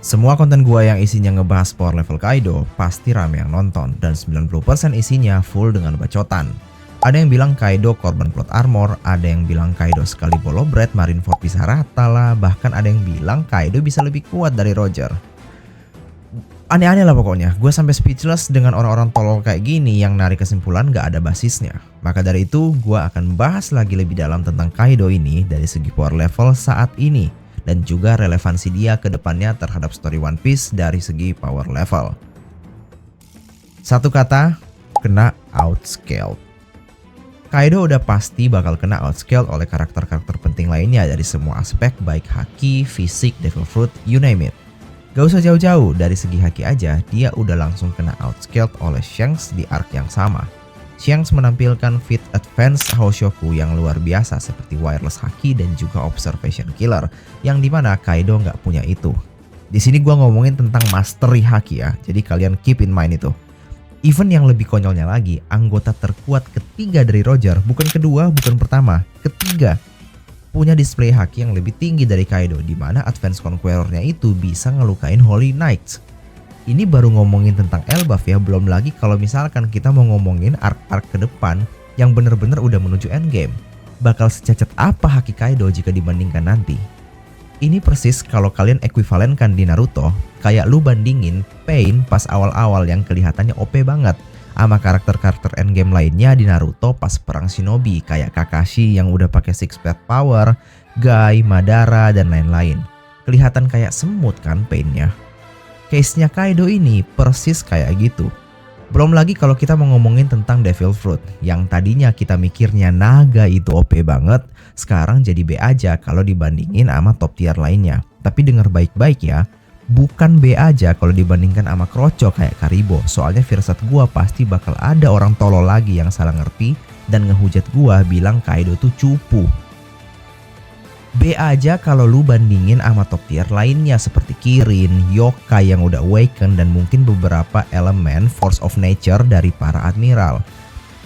Semua konten gua yang isinya ngebahas power level Kaido pasti rame yang nonton dan 90% isinya full dengan bacotan. Ada yang bilang Kaido korban plot armor, ada yang bilang Kaido sekali bolo bread Marineford bisa rata lah, bahkan ada yang bilang Kaido bisa lebih kuat dari Roger. Aneh-aneh lah pokoknya, gue sampai speechless dengan orang-orang tolol kayak gini yang narik kesimpulan gak ada basisnya. Maka dari itu, gue akan bahas lagi lebih dalam tentang Kaido ini dari segi power level saat ini, dan juga relevansi dia ke depannya terhadap story One Piece dari segi power level. Satu kata, kena outscaled. Kaido udah pasti bakal kena outscaled oleh karakter-karakter penting lainnya dari semua aspek baik haki, fisik, devil fruit, you name it. Gak usah jauh-jauh, dari segi haki aja dia udah langsung kena outscaled oleh Shanks di arc yang sama. Shanks menampilkan feat advance Hoshoku yang luar biasa seperti wireless haki dan juga observation killer, yang dimana Kaido nggak punya itu. Di sini gua ngomongin tentang mastery haki ya, jadi kalian keep in mind itu. Even yang lebih konyolnya lagi, anggota terkuat ketiga dari Roger, bukan kedua, bukan pertama, ketiga, punya display haki yang lebih tinggi dari Kaido, di mana Advance Conqueror-nya itu bisa ngelukain Holy Knights. Ini baru ngomongin tentang Elbaf ya, belum lagi kalau misalkan kita mau ngomongin arc-arc ke depan yang bener-bener udah menuju endgame. Bakal secacat apa haki Kaido jika dibandingkan nanti? Ini persis kalau kalian ekuivalenkan di Naruto, kayak lu bandingin Pain pas awal-awal yang kelihatannya OP banget sama karakter-karakter endgame lainnya di Naruto pas perang shinobi kayak Kakashi yang udah pakai six pack power, Guy, Madara, dan lain-lain. Kelihatan kayak semut kan Pain-nya. Case-nya Kaido ini persis kayak gitu. Belum lagi kalau kita mau ngomongin tentang Devil Fruit yang tadinya kita mikirnya naga itu OP banget, sekarang jadi B aja kalau dibandingin sama top tier lainnya. Tapi denger baik-baik ya, bukan B aja kalau dibandingkan sama Kroco kayak Karibo. Soalnya firasat gua pasti bakal ada orang tolol lagi yang salah ngerti dan ngehujat gua bilang Kaido tuh cupu. B aja kalau lu bandingin sama top tier lainnya seperti Kirin, Yokai yang udah awaken, dan mungkin beberapa elemen force of nature dari para admiral.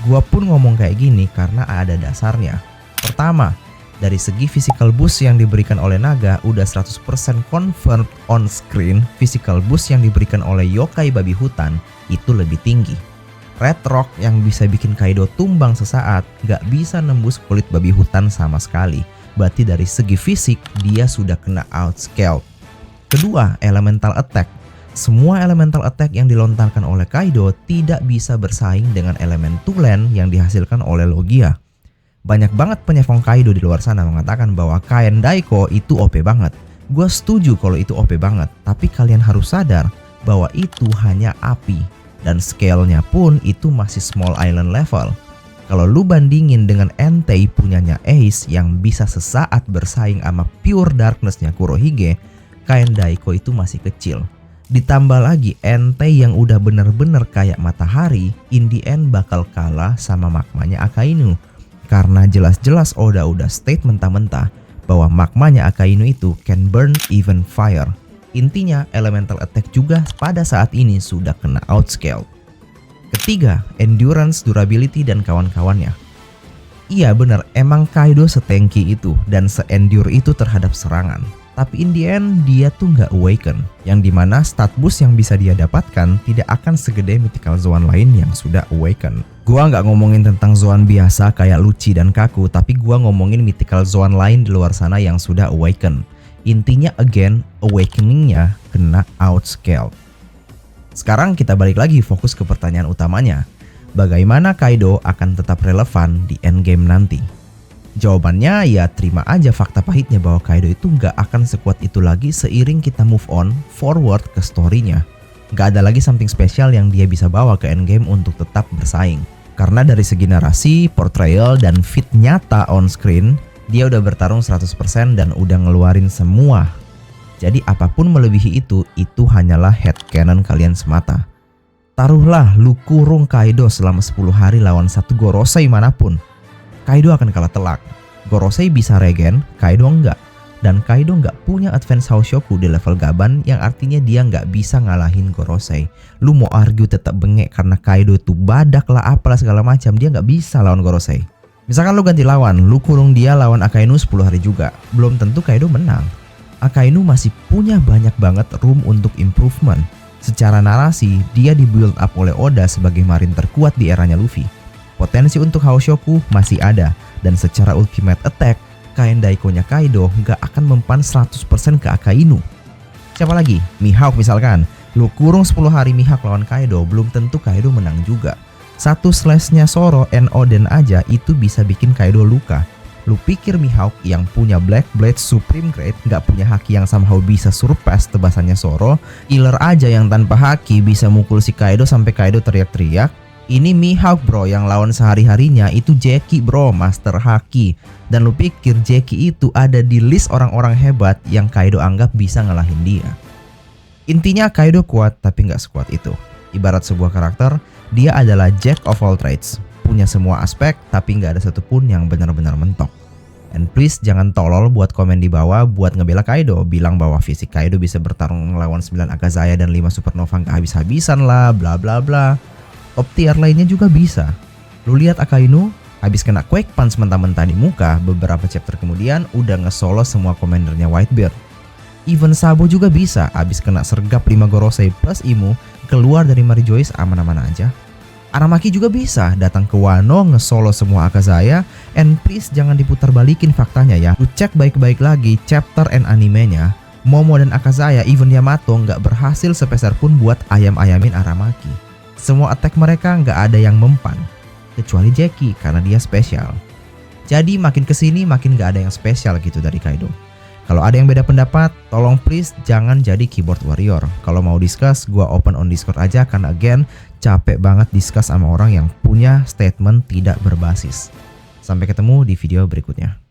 Gua pun ngomong kayak gini karena ada dasarnya. Pertama, dari segi physical boost yang diberikan oleh Naga udah 100% confirmed on screen, physical boost yang diberikan oleh Yokai babi hutan itu lebih tinggi. Red Rock yang bisa bikin Kaido tumbang sesaat gak bisa nembus kulit babi hutan sama sekali. Berarti dari segi fisik dia sudah kena outscaled. Kedua, elemental attack. Semua elemental attack yang dilontarkan oleh Kaido tidak bisa bersaing dengan elemen Tulen yang dihasilkan oleh Logia. Banyak banget penyokong Kaido di luar sana mengatakan bahwa Kain Daiko itu OP banget. Gue setuju kalau itu OP banget, tapi kalian harus sadar bahwa itu hanya api dan scale-nya pun itu masih small island level. Kalau lu bandingin dengan Entei punyanya Ace yang bisa sesaat bersaing sama pure darkness-nya Kurohige, Kain Daiko itu masih kecil. Ditambah lagi Entei yang udah bener-bener kayak matahari, in the end bakal kalah sama magmanya Akainu. Karena jelas-jelas Oda udah state mentah-mentah bahwa magmanya Akainu itu can burn even fire. Intinya elemental attack juga pada saat ini sudah kena outscale. Ketiga, endurance, durability, dan kawan-kawannya. Iya bener, emang Kaido setanky itu dan se-endure itu terhadap serangan. Tapi in the end dia tuh nggak awaken, yang dimana stat boost yang bisa dia dapatkan tidak akan segede mythical Zoan lain yang sudah awaken. Gua nggak ngomongin tentang Zoan biasa kayak Lucci dan Kaku, tapi gua ngomongin mythical Zoan lain di luar sana yang sudah awaken. Intinya again, awakeningnya kena outscale. Sekarang kita balik lagi fokus ke pertanyaan utamanya. Bagaimana Kaido akan tetap relevan di endgame nanti? Jawabannya ya terima aja fakta pahitnya bahwa Kaido itu gak akan sekuat itu lagi seiring kita move on forward ke story-nya. Gak ada lagi something special yang dia bisa bawa ke endgame untuk tetap bersaing. Karena dari segi narasi, portrayal, dan fit nyata on screen, dia udah bertarung 100% dan udah ngeluarin semua. Jadi apapun melebihi itu hanyalah headcanon kalian semata. Taruhlah lu kurung Kaido selama 10 hari lawan satu Gorosei manapun. Kaido akan kalah telak. Gorosei bisa regen, Kaido enggak. Dan Kaido enggak punya advance Hoshoku di level Gaban yang artinya dia enggak bisa ngalahin Gorosei. Lu mau argue tetap bengek karena Kaido tuh badak lah apalah segala macam, dia enggak bisa lawan Gorosei. Misalkan lu ganti lawan, lu kurung dia lawan Akainu 10 hari juga. Belum tentu Kaido menang. Akainu masih punya banyak banget room untuk improvement. Secara narasi, dia di build up oleh Oda sebagai marin terkuat di eranya Luffy. Potensi untuk Haoshoku masih ada, dan secara ultimate attack, Kain Daiko-nya Kaido nggak akan mempan 100% ke Akainu. Siapa lagi? Mihawk misalkan. Lu kurung 10 hari Mihawk lawan Kaido, belum tentu Kaido menang juga. Satu slash-nya Zoro and Oden aja itu bisa bikin Kaido luka. Lu pikir Mihawk yang punya Black Blade Supreme Grade nggak punya haki yang somehow bisa surpass tebasannya Zoro? Killer aja yang tanpa haki bisa mukul si Kaido sampai Kaido teriak-teriak. Ini Mihawk bro, yang lawan sehari-harinya itu Jackie bro, master haki. Dan lu pikir Jackie itu ada di list orang-orang hebat yang Kaido anggap bisa ngalahin dia. Intinya Kaido kuat tapi nggak sekuat itu. Ibarat sebuah karakter, dia adalah Jack of all trades. Punya semua aspek tapi nggak ada satupun yang benar-benar mentok. And please jangan tolol buat komen di bawah buat ngebela Kaido, bilang bahwa fisik Kaido bisa bertarung melawan 9 Akazaya dan 5 Supernova nggak habis-habisan lah, bla bla bla. Top tier lainnya juga bisa. Lu lihat Akainu habis kena Quake Punch mentah-mentah di muka, beberapa chapter kemudian udah nge-solo semua komandernya Whitebeard. Even Sabo juga bisa, habis kena sergap 5 Gorosei plus Imu, keluar dari Mary Joyce aman-aman aja. Aramaki juga bisa datang ke Wano nge-solo semua Akazaya, and please jangan diputar balikin faktanya ya. Lu cek baik-baik lagi chapter and animenya, Momo dan Akazaya even Yamato nggak berhasil sepeser pun buat ayam-ayamin Aramaki. Semua attack mereka nggak ada yang mempan, kecuali Jackie karena dia spesial. Jadi makin kesini makin nggak ada yang spesial gitu dari Kaido. Kalau ada yang beda pendapat, tolong please jangan jadi keyboard warrior. Kalau mau discuss, gua open on Discord aja karena again capek banget discuss sama orang yang punya statement tidak berbasis. Sampai ketemu di video berikutnya.